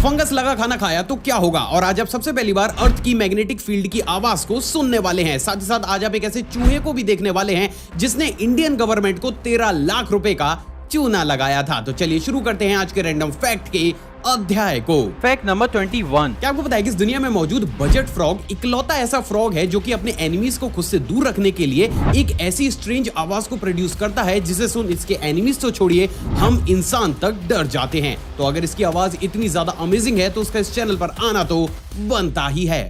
Fungus लगा खाना खाया तो क्या होगा, और आज आप सबसे पहली बार अर्थ की मैग्नेटिक फील्ड की आवाज को सुनने वाले हैं। साथ ही साथ आज आप एक ऐसे चूहे को भी देखने वाले हैं जिसने इंडियन गवर्नमेंट को 13 लाख रुपए का चूना लगाया था। तो चलिए शुरू करते हैं आज के रैंडम फैक्ट के अध्याय को। Fact number 21। क्या आपको पता है कि इस दुनिया में मौजूद बजट फ्रॉग इकलौता ऐसा फ्रॉग है जो कि अपने एनिमीज को खुद से दूर रखने के लिए एक ऐसी स्ट्रेंज आवाज को प्रोड्यूस करता है जिसे सुन इसके एनिमीज तो छोड़िए, हम इंसान तक डर जाते हैं। तो अगर इसकी आवाज इतनी ज्यादा अमेजिंग है तो उसका इस चैनल पर आना तो बनता ही है।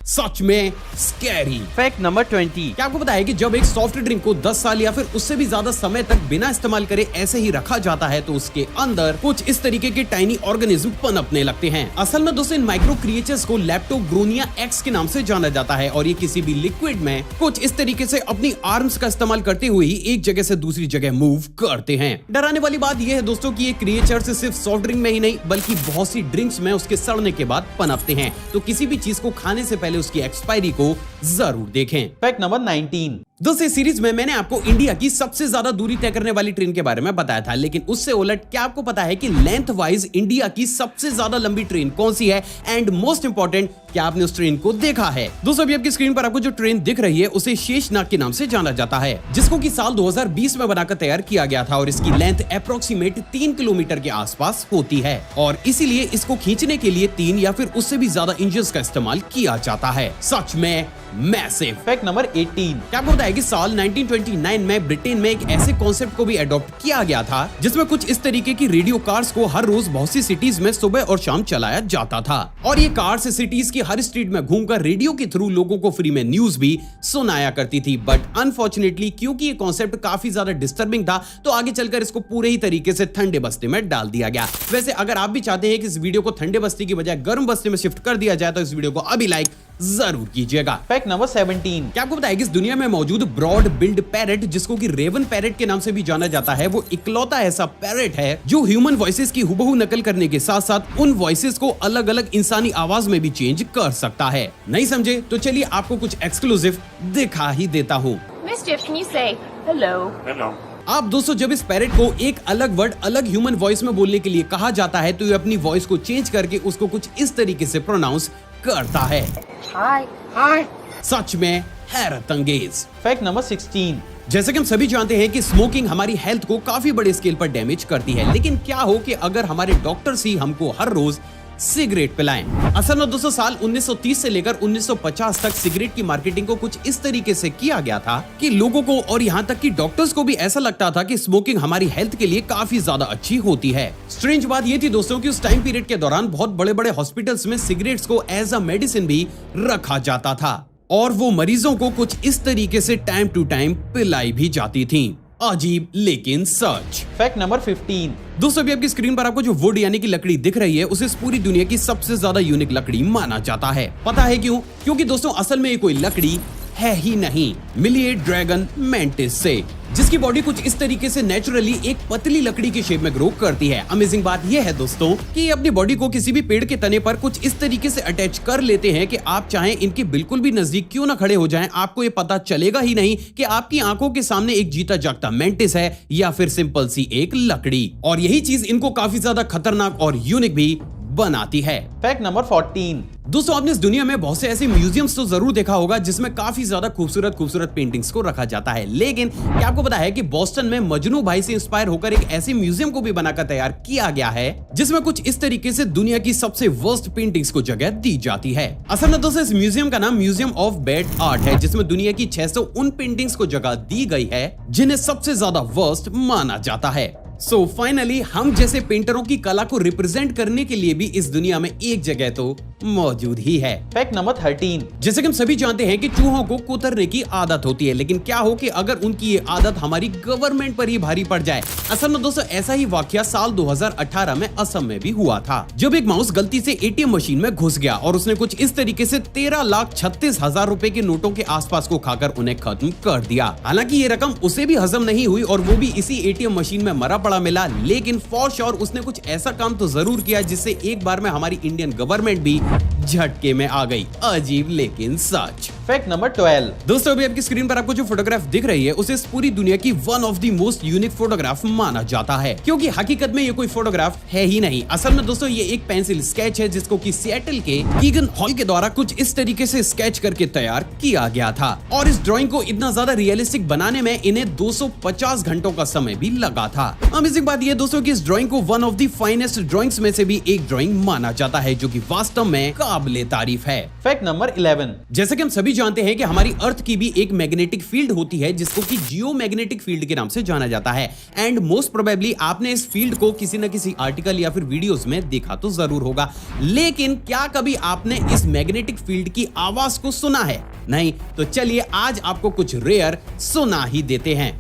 सच में स्कैरी। Fact number 20। क्या आपको पता है कि जब एक सॉफ्ट ड्रिंक को 10 साल या फिर उससे भी ज्यादा समय तक बिना इस्तेमाल करे ऐसे ही रखा जाता है तो उसके अंदर कुछ इस तरीके के टाइनी ऑर्गेनिज्म पनपने लगते हैं। असल में दोस्तों इन माइक्रो क्रिएचर्स को लेप्टोग्रोनिया एक्स के नाम से जाना जाता है और ये किसी भी लिक्विड में कुछ इस तरीके से अपनी आर्म्स का इस्तेमाल करते हुए ही एक जगह से दूसरी जगह मूव करते हैं। डराने वाली बात यह है दोस्तों कि ये क्रिएचर्स सिर्फ सॉफ्ट ड्रिंक में ही नहीं बल्कि बहुत सी ड्रिंक्स में उसके सड़ने के बाद पनपते हैं। तो किसी भी चीज को खाने से पहले उसकी एक्सपायरी को जरूर देखें। Fact number 19। दोस्तों इस सीरीज में मैंने आपको इंडिया की सबसे ज्यादा दूरी तय करने वाली ट्रेन के बारे में बताया था, लेकिन उससे उलट क्या आपको पता है कि लेंथ वाइज इंडिया की सबसे ज्यादा लंबी ट्रेन कौन सी है, एंड मोस्ट इंपॉर्टेंट क्या आपने उस ट्रेन को देखा है। दोस्तों अभी आपकी स्क्रीन पर आपको जो ट्रेन दिख रही है उसे शेषनाग के नाम से जाना जाता है, जिसको कि साल 2020 में बनाकर तैयार किया गया था और इसकी लेंथ अप्रोक्सीमेट 3 किलोमीटर के आसपास होती है और इसीलिए इसको खींचने के लिए 3 या फिर उससे भी ज्यादा इंजन का इस्तेमाल किया जाता है। सच में मैसिव। Fact number 18। क्या आपको पता है कि साल 1929 में ब्रिटेन में एक ऐसे कॉन्सेप्ट को भी अडॉप्ट किया गया था जिसमें कुछ इस तरीके की रेडियो कार्स को हर रोज बहुत सी सिटीज में सुबह और शाम चलाया जाता था और ये कार्स सिटीज की हर स्ट्रीट में घूमकर रेडियो के थ्रू लोगों को फ्री में न्यूज भी सुनाया करती थी। बट अनफॉर्चुनेटली क्योंकि ये कॉन्सेप्ट काफी ज्यादा डिस्टर्बिंग था तो आगे चलकर इसको पूरे ही तरीके से ठंडे बस्ते में डाल दिया गया। वैसे अगर आप भी चाहते हैं कि इस वीडियो को ठंडे बस्ते की बजाय गर्म बस्ते में शिफ्ट कर दिया जाए तो इस वीडियो को अभी लाइक जरूर कीजिएगा। Fact number 17। क्या आपको पता है कि इस दुनिया में मौजूद ब्रॉड बिल्ड पैरेट जिसको कि रेवन पैरेट के नाम से भी जाना जाता है, वो इकलौता ऐसा पैरेट है जो ह्यूमन वॉइसेस की हुबहू नकल करने के साथ साथ उन वॉइसेस को अलग अलग इंसानी आवाज में भी चेंज कर सकता है। नहीं समझे तो चलिए आपको कुछ एक्सक्लूसिव दिखा ही देता हूँ। Mischief, can you say hello? Hello. आप दोस्तों जब इस पैरेट को एक अलग वर्ड अलग ह्यूमन वॉइस में बोलने के लिए कहा जाता है तो ये अपनी वॉइस को चेंज करके उसको कुछ इस तरीके से प्रोनाउंस करता है। Hi. Hi. सच में हैरत अंगेज। Fact number 16। जैसे कि हम सभी जानते हैं कि स्मोकिंग हमारी हेल्थ को काफी बड़े स्केल पर डैमेज करती है, लेकिन क्या हो कि अगर हमारे डॉक्टर्स ही हमको हर रोज सिगरेट पिलाएं। असल में दोस्तों साल 1930 से लेकर 1950 तक सिगरेट की मार्केटिंग को कुछ इस तरीके से किया गया था कि लोगों को और यहाँ तक कि डॉक्टर्स को भी ऐसा लगता था कि स्मोकिंग हमारी हेल्थ के लिए काफी ज्यादा अच्छी होती है। स्ट्रेंज बात ये थी दोस्तों कि उस टाइम पीरियड के दौरान बहुत बड़े बड़े हॉस्पिटल्स में सिगरेट्स को एज अ मेडिसिन भी रखा जाता था और वो मरीजों को कुछ इस तरीके से टाइम टू टाइम पिलाई भी जाती थी। अजीब लेकिन सच। Fact number 15। दोस्तों अभी आपकी स्क्रीन पर आपको जो वुड यानी कि लकड़ी दिख रही है उसे इस पूरी दुनिया की सबसे ज्यादा यूनिक लकड़ी माना जाता है। पता है क्यों? क्योंकि दोस्तों असल में ये कोई लकड़ी है ही नहीं, मिली है ड्रैगन मैंटिस से, जिसकी बॉडी कुछ इस तरीके से नेचुरली एक पतली लकड़ी के शेप में ग्रो करती है। अमेजिंग बात यह है दोस्तों कि ये अपनी बॉडी को किसी भी पेड़ के तने पर कुछ इस तरीके से अटैच कर लेते हैं कि आप चाहें इनके बिल्कुल भी नजदीक क्यों ना खड़े हो जाएं, आपको ये पता चलेगा ही नहीं कि आपकी आंखों के सामने एक जीता जागता मैंटिस है या फिर सिंपल सी एक लकड़ी। और यही चीज इनको काफी ज्यादा खतरनाक और यूनिक भी बनाती है। Fact number 14। दोस्तों आपने इस दुनिया में बहुत से ऐसे म्यूजियम्स तो जरूर देखा होगा जिसमें काफी ज्यादा खूबसूरत खूबसूरत पेंटिंग्स को रखा जाता है, लेकिन क्या आपको पता है कि बोस्टन में मजनू भाई से इंस्पायर होकर एक ऐसे म्यूजियम को भी बनाकर तैयार किया गया है जिसमें कुछ इस तरीके से दुनिया की सबसे वर्स्ट पेंटिंग्स को जगह दी जाती है। असल में दोस्तों इस म्यूजियम का नाम म्यूजियम ऑफ बैड आर्ट है, जिसमें दुनिया की 600 उन पेंटिंग्स को जगह दी गई है जिन्हें सबसे ज्यादा वर्स्ट माना जाता है। सो फाइनली हम जैसे पेंटरों की कला को रिप्रेजेंट करने के लिए भी इस दुनिया में एक जगह तो मौजूद ही है। Fact number 13। जैसे कि हम सभी जानते हैं कि चूहों को कुतरने की आदत होती है, लेकिन क्या हो कि अगर उनकी ये आदत हमारी गवर्नमेंट पर ही भारी पड़ जाए। असल में दोस्तों ऐसा ही वाकया साल 2018 में असम में भी हुआ था, जब एक माउस गलती से एटीएम मशीन में घुस गया और उसने कुछ इस तरीके से 13,36,000 रुपए के नोटों के आसपास को खाकर उन्हें खत्म कर दिया। हालांकि ये रकम उसे भी हजम नहीं हुई और वो भी इसी एटीएम मशीन में मरा पड़ा मिला, लेकिन फॉर श्योर उसने कुछ ऐसा काम तो जरूर किया जिससे एक बार में हमारी इंडियन गवर्नमेंट भी झटके में आ गई। अजीब लेकिन सच। Fact number 12। दोस्तों अभी आपकी स्क्रीन पर आपको जो फोटोग्राफ दिख रही है उसे इस पूरी दुनिया की one of the most unique photograph माना जाता है, क्योंकि हकीकत में ये कोई फोटोग्राफ है ही नहीं। असल में दोस्तों ये एक पेंसिल स्केच है जिसको कि सिएटल के कीगन हॉल के द्वारा कुछ इस तरीके से स्केच करके तैयार किया गया था, और इस ड्राइंग को इतना ज्यादा रियलिस्टिक बनाने में इन्हें 250 घंटों का समय भी लगा था। अमेजिंग बात यह दोस्तों कि इस ड्राइंग को one of the finest drawings में से भी एक ड्राइंग माना जाता है, जो कि वास्तव में काबिले तारीफ है। Fact number 11। जैसे कि हम सभी जानते हैं कि हमारी अर्थ की भी एक मैग्नेटिक फील्ड होती है जिसको कि जियो मैग्नेटिक फील्ड के नाम से जाना जाता है, एंड मोस्ट प्रोबेबली आपने इस फील्ड को किसी न किसी आर्टिकल या फिर वीडियोस में देखा तो जरूर होगा। लेकिन क्या कभी आपने इस मैग्नेटिक फील्ड की आवाज को सुना है? नहीं? तो चलिए आज आपको कुछ रेयर सुना ही देते हैं।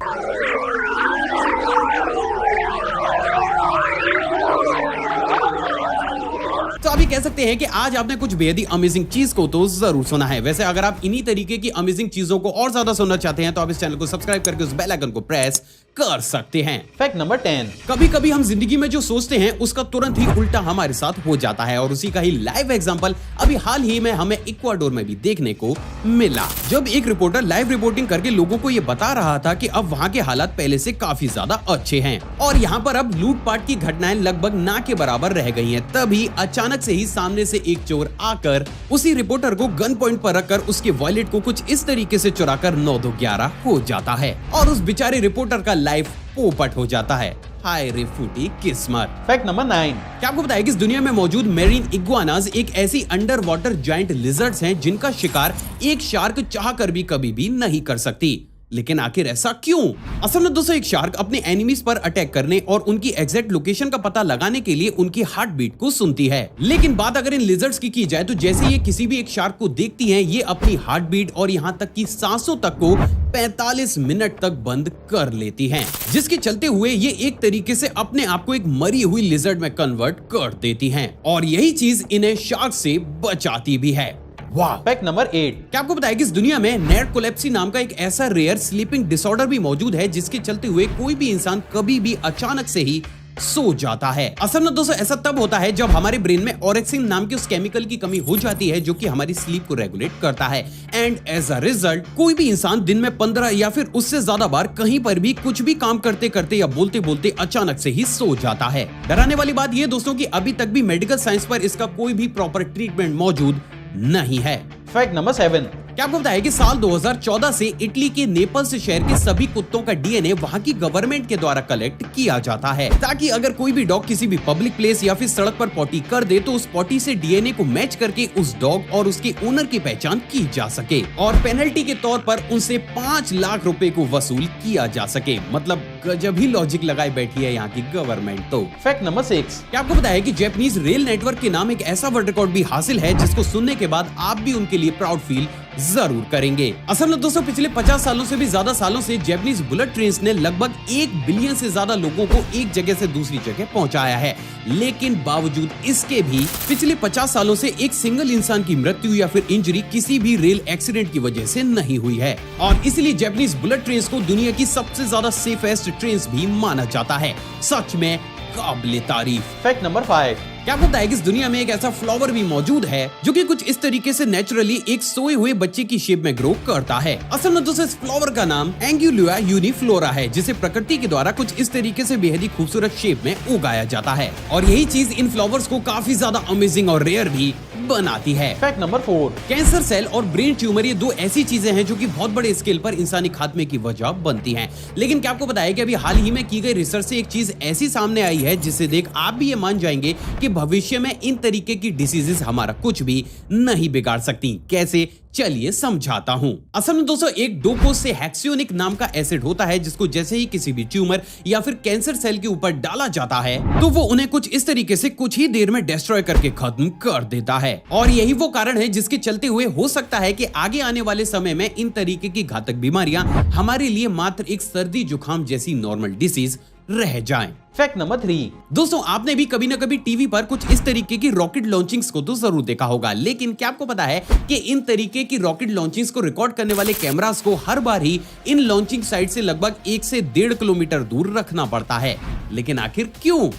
तो अभी कह सकते हैं कि आज आपने कुछ बेहद ही अमेजिंग चीज को तो जरूर सुना है। वैसे अगर आप इन्हीं तरीके की अमेजिंग चीजों को और ज्यादा सुनना चाहते हैं तो आप इस चैनल को सब्सक्राइब करके उस बेल आइकन को प्रेस कर सकते हैं। Fact number 10। कभी कभी हम जिंदगी में जो सोचते हैं उसका तुरंत ही उल्टा हमारे साथ हो जाता है, और उसी का ही लाइव एग्जांपल अभी हाल ही में हमें इक्वाडोर में भी देखने को मिला, जब एक रिपोर्टर लाइव रिपोर्टिंग करके लोगों को ये बता रहा था कि अब वहाँ के हालात पहले से काफी ज्यादा अच्छे हैं और यहाँ पर अब लूटपाट की घटनाएं लगभग ना के बराबर रह गई हैं। तभी अचानक से ही सामने से एक चोर आकर उसी रिपोर्टर को गन पॉइंट पर रखकर उसके वॉलेट को कुछ इस तरीके से चुराकर 9-2-11 हो जाता है, और उस बेचारे रिपोर्टर का लाइफ पोपट हो जाता है। हाय रे फूटी किस्मत। Fact number 9। क्या आपको बताया कि इस दुनिया में मौजूद मेरीन इग्वानास एक ऐसी अंडर वाटर जायंट लिजर्ड्स हैं जिनका शिकार एक शार्क चाहकर भी कभी भी नहीं कर सकती। लेकिन आखिर ऐसा क्यों? असल में दोस्तों एक शार्क अपने एनिमीज पर अटैक करने और उनकी एग्जैक्ट लोकेशन का पता लगाने के लिए उनकी हार्ट बीट को सुनती है। लेकिन बात अगर इन लिजर्ड्स की जाए तो जैसे ये किसी भी एक शार्क को देखती हैं, ये अपनी हार्ट बीट और यहाँ तक की सांसों तक को 45 मिनट तक बंद कर लेती हैं, जिसके चलते हुए ये एक तरीके से अपने आप को एक मरी हुई लिजर्ड में कन्वर्ट कर देती हैं, और यही चीज इन्हें शार्क से बचाती भी है। वाह। Fact number 8। क्या आपको बताया कि इस दुनिया में नैर्कोलेप्सी नाम का एक ऐसा रेयर स्लीपिंग डिसऑर्डर भी मौजूद है जिसके चलते हुए कोई भी इंसान कभी भी अचानक से ही सो जाता है। असल में दोस्तों ऐसा तब होता है जब हमारे ब्रेन में ऑरेक्सिन नाम के उस केमिकल की कमी हो जाती है जो कि हमारी स्लीप को रेगुलेट करता है, एंड एज अ रिजल्ट कोई भी इंसान दिन में 15 या फिर उससे ज्यादा बार कहीं पर भी कुछ भी काम करते करते या बोलते बोलते अचानक से ही सो जाता है। डराने वाली बात यह दोस्तों कि अभी तक भी मेडिकल साइंस पर इसका कोई भी प्रॉपर ट्रीटमेंट मौजूद नहीं है। Fact number 7। क्या आपको बताया कि साल 2014 से इटली के नेपल्स शहर के सभी कुत्तों का डीएनए वहां की गवर्नमेंट के द्वारा कलेक्ट किया जाता है, ताकि अगर कोई भी डॉग किसी भी पब्लिक प्लेस या फिर सड़क पर पॉटी कर दे तो उस पॉटी से डीएनए को मैच करके उस डॉग और उसके ओनर की पहचान की जा सके, और पेनल्टी के तौर पर उनसे 5 लाख रुपए को वसूल किया जा सके। मतलब गजब ही लॉजिक लगाए बैठी है यहाँ की गवर्नमेंट तो। Fact number 6। क्या आपको बताया कि जैपनीज रेल नेटवर्क के नाम एक ऐसा वर्ल्ड रिकॉर्ड भी हासिल है जिसको सुनने के बाद आप भी उनके लिए प्राउड फील जरूर करेंगे। असल में दोस्तों पिछले 50 सालों से भी ज्यादा सालों से जैपनीज बुलेट ट्रेन्स ने लगभग 1 बिलियन से ज्यादा लोगों को एक जगह से दूसरी जगह पहुंचाया है, लेकिन बावजूद इसके भी पिछले 50 सालों से एक सिंगल इंसान की मृत्यु या फिर इंजरी किसी भी रेल एक्सीडेंट की वजह से नहीं हुई है, और इसलिए जैपनीज बुलेट ट्रेन्स को दुनिया की सबसे ज्यादा सेफेस्ट ट्रेन्स भी माना जाता है। सच में काबिले तारीफ। Fact number 5। क्या आपको पता है कि इस दुनिया में एक ऐसा फ्लावर भी मौजूद है जो कि कुछ इस तरीके से नेचुरली एक सोए हुए बच्चे की शेप में ग्रो करता है। असल में दोस्तों इस फ्लावर का नाम एंगुलिया यूनिफ्लोरा है, जिसे प्रकृति के द्वारा कुछ इस तरीके से बेहद ही खूबसूरत शेप में उगाया जाता है, और यही चीज इन फ्लावर्स को काफी ज्यादा अमेजिंग और रेयर भी बनाती है। Fact number 4। कैंसर सेल और ब्रेन ट्यूमर ये 2 ऐसी चीजें हैं जो कि बहुत बड़े स्केल पर इंसानी खात्मे की वजह बनती हैं। लेकिन क्या आपको बताया कि अभी हाल ही में की गई रिसर्च से एक चीज ऐसी सामने आई है जिसे देख आप भी ये मान जाएंगे कि भविष्य में इन तरीके की डिसीजेस हमारा कुछ भी नहीं बिगाड़ सकती। कैसे? चलिए समझाता हूँ। असल में दोस्तों एक डोकोसेहेक्सियोनिक नाम का एसिड होता है जिसको जैसे ही किसी भी ट्यूमर या फिर कैंसर सेल के ऊपर डाला जाता है तो वो उन्हें कुछ इस तरीके से कुछ ही देर में डिस्ट्रॉय करके खत्म कर देता है, और यही वो कारण है जिसके चलते हुए हो सकता है कि आगे आने वाले समय में इन तरीके की घातक बीमारियां हमारे लिए मात्र एक सर्दी जुकाम जैसी नॉर्मल डिसीज रह जाएं। Fact number 3। दोस्तों आपने भी कभी न कभी टीवी पर कुछ इस तरीके की रॉकेट लॉन्चिंग्स को तो जरूर देखा होगा, लेकिन क्या आपको पता है कि इन तरीके की रॉकेट लॉन्चिंग्स को रिकॉर्ड करने वाले कैमरास को हर बार ही इन लॉन्चिंग साइट से लगभग 1 से 1.5 किलोमीटर दूर रखना पड़ता है। लेकिन आखिर क्यों?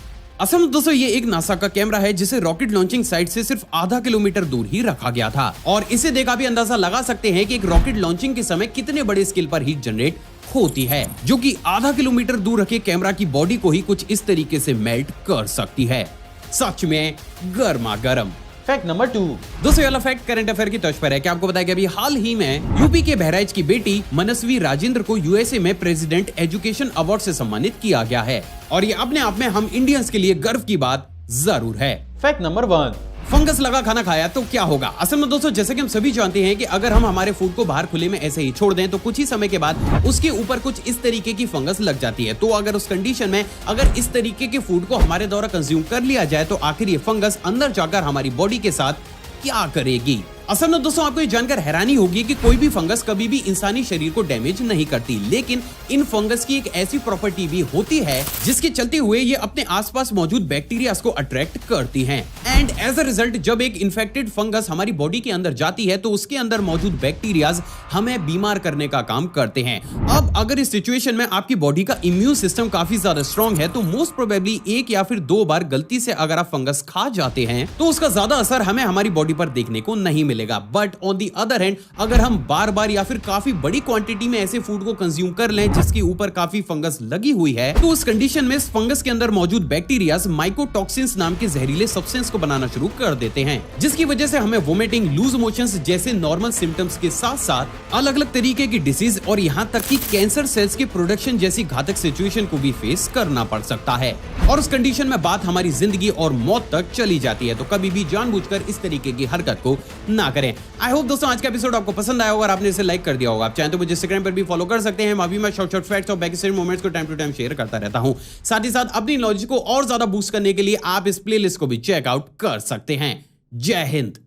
असल में दोस्तों ये एक नासा का कैमरा है जिसे रॉकेट लॉन्चिंग साइट से सिर्फ आधा किलोमीटर दूर ही रखा गया था और इसे देखा भी अंदाजा लगा सकते हैं कि एक रॉकेट लॉन्चिंग के समय कितने बड़े स्केल पर हीट जनरेट होती है, जो कि आधा किलोमीटर दूर रखे कैमरा की बॉडी को ही कुछ इस तरीके से मेल्ट कर सकती है। सच में गर्मा गर्म। Fact number 2। दोस्तों ये वाला फैक्ट करंट अफेयर की तर्ज पर है। क्या आपको बताया कि अभी हाल ही में यूपी के बहराइच की बेटी मनस्वी राजेंद्र को यूएसए में प्रेसिडेंट एजुकेशन अवार्ड से सम्मानित किया गया है और ये अपने आप में हम इंडियंस के लिए गर्व की बात जरूर है। Fact number 1। फंगस लगा खाना खाया तो क्या होगा। असल में दोस्तों जैसे कि हम सभी जानते हैं कि अगर हम हमारे फूड को बाहर खुले में ऐसे ही छोड़ दें तो कुछ ही समय के बाद उसके ऊपर कुछ इस तरीके की फंगस लग जाती है। तो अगर उस कंडीशन में अगर इस तरीके के फूड को हमारे द्वारा कंज्यूम कर लिया जाए तो आखिर ये फंगस अंदर जाकर हमारी बॉडी के साथ क्या करेगी। असल में दोस्तों आपको ये जानकर हैरानी होगी कि कोई भी फंगस कभी भी इंसानी शरीर को डैमेज नहीं करती, लेकिन इन फंगस की एक ऐसी प्रॉपर्टी भी होती है जिसके चलते हुए ये अपने आसपास मौजूद बैक्टीरिया को अट्रैक्ट करती हैं एंड एज अ रिजल्ट जब एक इन्फेक्टेड फंगस हमारी बॉडी के अंदर जाती है तो उसके अंदर मौजूद बैक्टीरियाज हमें बीमार करने का काम करते हैं। अब अगर इस सिचुएशन में आपकी बॉडी का इम्यून सिस्टम काफी ज्यादा स्ट्रॉन्ग है तो मोस्ट प्रोबेबली 1 या फिर 2 बार गलती से अगर आप फंगस खा जाते हैं तो उसका ज्यादा असर हमें हमारी बॉडी पर देखने को नहीं मिलेगा। But on the other hand अगर हम बार बार या फिर काफी बड़ी क्वांटिटी में ऐसे फूड को कंज्यूम कर लें जिसके ऊपर काफी फंगस लगी हुई है तो उस कंडीशन में इस फंगस के अंदर मौजूद बैक्टीरियाज माइकोटॉक्सिन्स नाम के जहरीले सब्सटेंस को बनाना शुरू कर देते हैं, जिसकी वजह से हमें वोमिटिंग, लूज मोशंस जैसे नॉर्मल सिम्टम्स के साथ साथ अलग अलग तरीके की डिसीज और यहाँ तक कि कैंसर सेल्स के प्रोडक्शन जैसी घातक सिचुएशन को भी फेस करना पड़ सकता है और उस कंडीशन में बात हमारी जिंदगी और मौत तक चली जाती है। तो कभी भी जानबूझकर इस तरीके की हरकत को ना करें। आई होप दोस्तों आज का एपिसोड आपको पसंद आया होगा और आपने इसे लाइक कर दिया होगा। आप चाहें तो मुझे इंस्टाग्राम पर भी फॉलो कर सकते हैं। अभी मैं शॉर्ट फैक्ट्स और बैक स्टोरी मोमेंट्स को टाइम टू टाइम शेयर करता रहता हूं। साथ ही साथ अपनी नॉलेज को और ज्यादा बूस्ट करने के लिए आप इस प्लेलिस्ट को भी चेकआउट कर सकते हैं। जय हिंद।